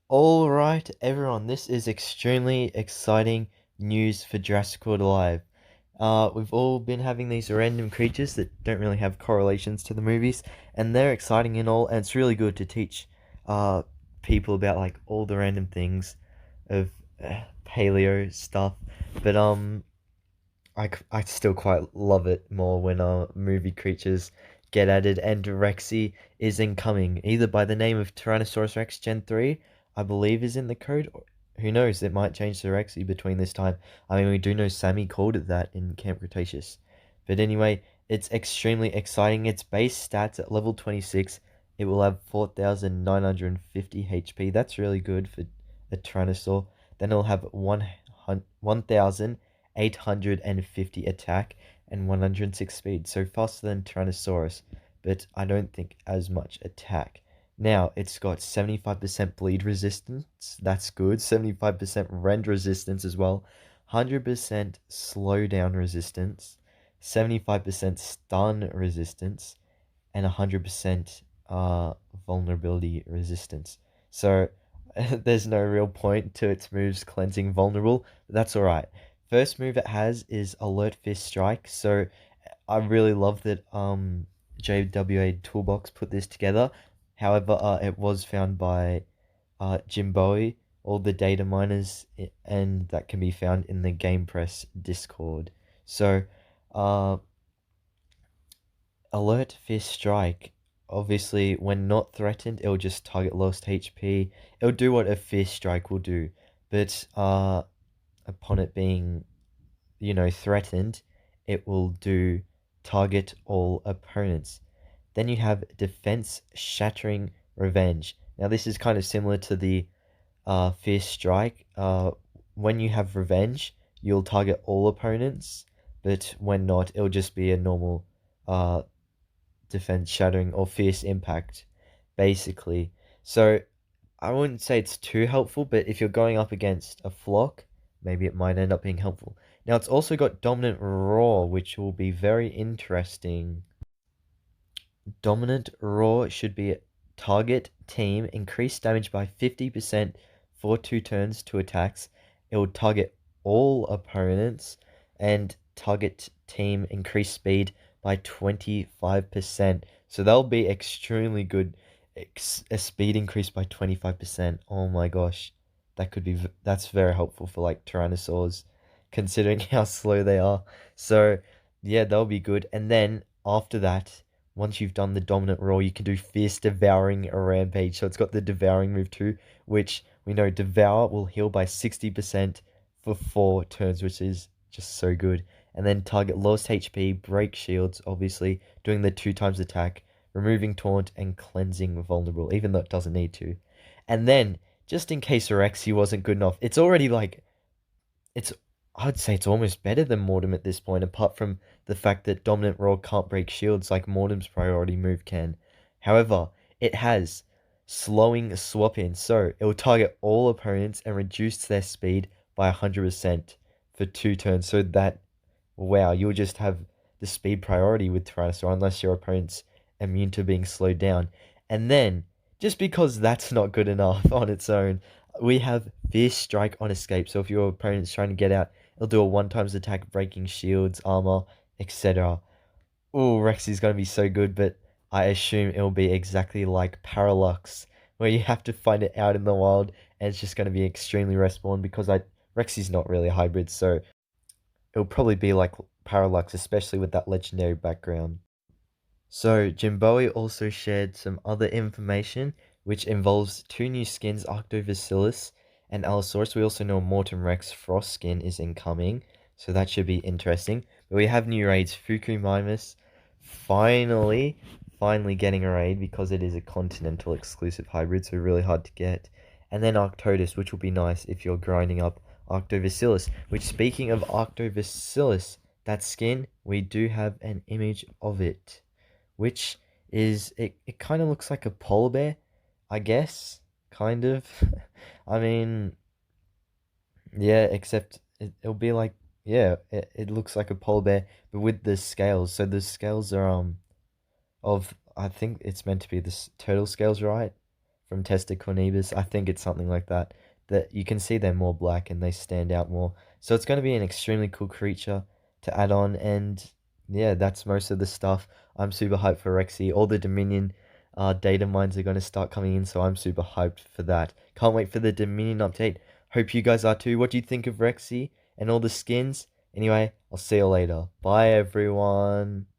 Alright, everyone, this is extremely exciting news for Jurassic World Alive. We've all been having these random creatures that don't really have correlations to the movies, and they're exciting and all, and it's really good to teach uh, people about like all the random things of paleo stuff. But I still quite love it more when movie creatures get added, and Rexy is incoming, either by the name of Tyrannosaurus Rex Gen 3, I believe is in the code. Or who knows, it might change to Rexy between this time. I mean, we do know Sammy called it that in Camp Cretaceous. But anyway, it's extremely exciting. Its base stats at level 26, it will have 4,950 HP. That's really good for a Tyrannosaur. Then it'll have 1,850 attack and 106 speed, so faster than Tyrannosaurus, but I don't think as much attack. Now, it's got 75% bleed resistance, that's good, 75% rend resistance as well, 100% slowdown resistance, 75% stun resistance, and 100% vulnerability resistance. So, there's no real point to its moves cleansing vulnerable, but that's alright. First move it has is Alert Fist Strike, so I really love that JWA Toolbox put this together. However, it was found by jimbohi, all the data miners, and that can be found in the Game Press Discord. So, uh, Alert Fist Strike, obviously, when not threatened, it'll just target lost HP. It'll do what a Fist Strike will do, but upon it being threatened, it will do target all opponents. Then you have Defense Shattering Revenge. Now this is kind of similar to the Fierce Strike. When you have Revenge, you'll target all opponents, but when not, it'll just be a normal uh, Defense Shattering or Fierce Impact, basically. So I wouldn't say it's too helpful, but if you're going up against a flock, maybe it might end up being helpful. Now, it's also got Dominant Roar, which will be very interesting. Dominant Roar should be target team, increase damage by 50% for 2 turns to attacks. It will target all opponents, and target team increase speed by 25%. So that'll be extremely good. A speed increase by 25%. Oh my gosh. That's very helpful for like Tyrannosaurs, considering how slow they are. So yeah, that'll be good. And then after that, once you've done the dominant roar, you can do Fierce Devouring a Rampage. So it's got the Devouring move too, which we know Devour will heal by 60% for 4 turns, which is just so good. And then target lowest HP, break shields, obviously, doing the 2 times attack, removing taunt, and cleansing vulnerable, even though it doesn't need to. And then, just in case Rexy wasn't good enough, it's already like, it's I'd say it's almost better than Mortem at this point, apart from the fact that Dominant Roar can't break shields like Mortem's priority move can. However, it has slowing swap in, so it will target all opponents and reduce their speed by 100% for 2 turns. So that, wow, you'll just have the speed priority with Tyrannosaur unless your opponent's immune to being slowed down. And then, just because that's not good enough on its own, we have Fierce Strike on escape. So if your opponent's trying to get out, it'll do a 1 times attack, breaking shields, armor, etc. Oh, Rexy's gonna be so good, but I assume it'll be exactly like Parallax, where you have to find it out in the wild, and it's just gonna be extremely respawn because Rexy's not really a hybrid, so it'll probably be like Parallax, especially with that legendary background. So, Jimbohi also shared some other information, which involves 2 new skins, Octobacillus and Allosaurus. We also know Mortem Rex Frost skin is incoming, so that should be interesting. But we have new raids, Fuku Mimus, finally, finally getting a raid because it is a continental exclusive hybrid, so really hard to get. And then Arctodus, which will be nice if you're grinding up Octobacillus, which, speaking of Octobacillus, that skin, we do have an image of it, which is it kind of looks like a polar bear, I guess, kind of. I mean, yeah, except it'll be like, yeah, it looks like a polar bear, but with the scales. So the scales are of, I think it's meant to be the turtle scales, right? from Testa Cornebus. I think it's something like that. That you can see they're more black and they stand out more. So it's going to be an extremely cool creature to add on. And yeah, that's most of the stuff. I'm super hyped for Rexy. All the Dominion data mines are going to start coming in, so I'm super hyped for that. Can't wait for the Dominion update. Hope you guys are too. What do you think of Rexy and all the skins? Anyway, I'll see you later. Bye, everyone.